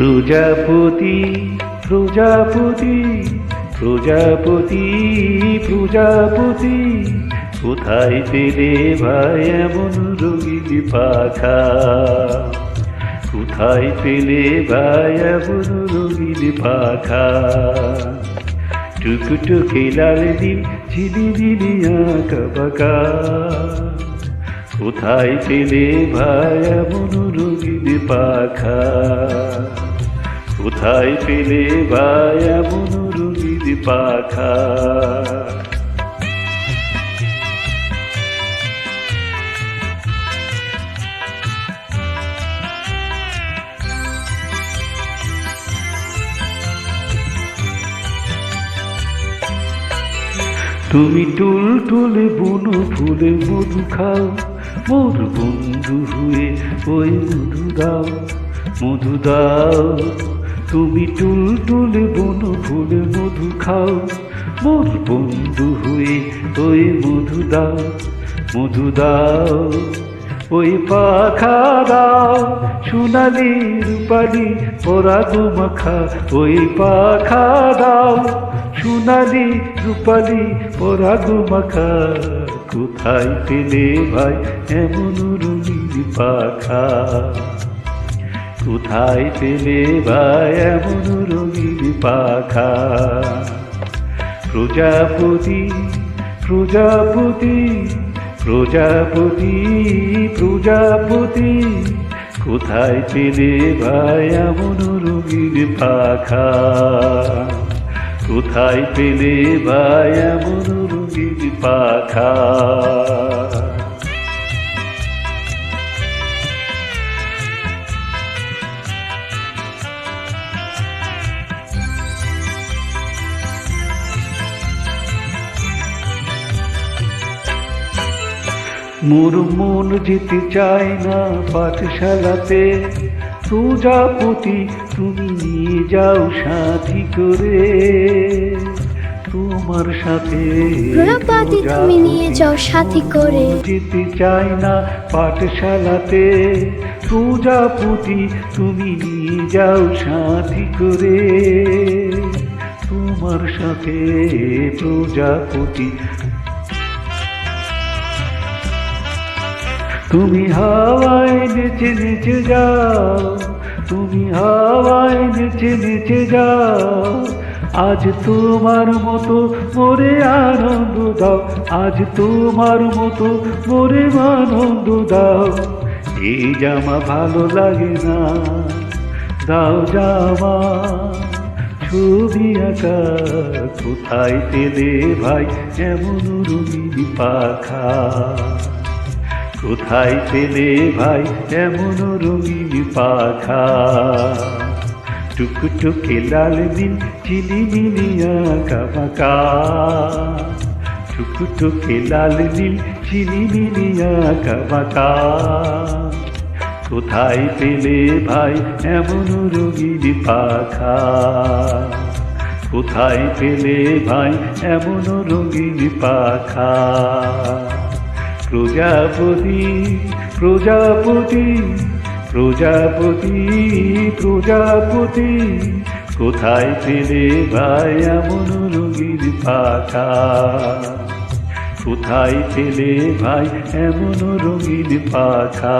প্রজাপতি প্রজাপতি প্রজাপতি প্রজাপতি কোথায় পেলে ভাই এমন রঙিন পাখা? কোথায় পেলে ভাই এমন রঙিন পাখা? টুকটুকে লাল নীল ঝিলিমিলি আঁকা বাঁকা। কোথায় পেলে ভাই এমন রঙিন পাখা? কোথায় পেলে ভাই এমন রঙিন পাখা? তুমি টুলটুলে বনো ফুলে মধু খাও, মোর বন্ধু হয়ে ওই মধু দাও, মধু দাও। তুমি টুলটুলে বনো ফুলে মধু খাও, মোর বন্ধু হয়ে ওই মধু দাও, মধু দাও। ওই পাখা দাও সোনালি রূপালি পরাগ মাখা, ওই পাখা দাও সোনালি রূপালি পরাগ মাখা। কোথায় পেলে ভাই এমন রঙিন পাখা? কোথায় পেলে ভাই এমন রঙিন পাখা? প্রজাপতি প্রজাপতি প্রজাপতি প্রজাপতি কোথায় পেলে ভাই এমন রঙিন পাখা? কোথায় পেলে ভাই এমন রঙিন পাখা? মোর মন যেতে চায় না পাঠশালাতে, প্রজাপতি তুমি নিয়ে যাও সাথী করে। তোমার সাথে প্রজাপতি তুমি নিয়ে যাও সাথী করে। যেতে চায় না পাঠশালাতে, প্রজাপতি তুমি নিয়ে যাও সাথী করে। তোমার সাথে প্রজাপতি তুমি হাওয়ায় নেচে নেচে যাও, তুমি হাওয়ায় নেচে নেচে যাও। আজ তোমার মতো মোরে আনন্দ দাও, আজ তোমার মতো মোরে আনন্দ দাও। এই জামা ভালো লাগে না, দাও জামা ছবি আঁকা। কোথায় পেলে ভাই এমন রঙিন পাখা? কোথায় পেলে ভাই এমন রঙিন পাখা? টুকটুকে লাল নীল ঝিলিমিলি আঁকা বাঁকা। টুকটুকে লাল নীল ঝিলিমিলি আঁকা বাঁকা। কোথায় পেলে ভাই এমন রঙিন পাখা? কোথায় পেলে ভাই এমন রঙিন পাখা? প্রজাপতি প্রজাপতি প্রজাপতি প্রজাপতি কোথায় পেলে ভাই এমন রঙিন পাখা? কোথায় পেলে ভাই এমন রঙিন পাখা?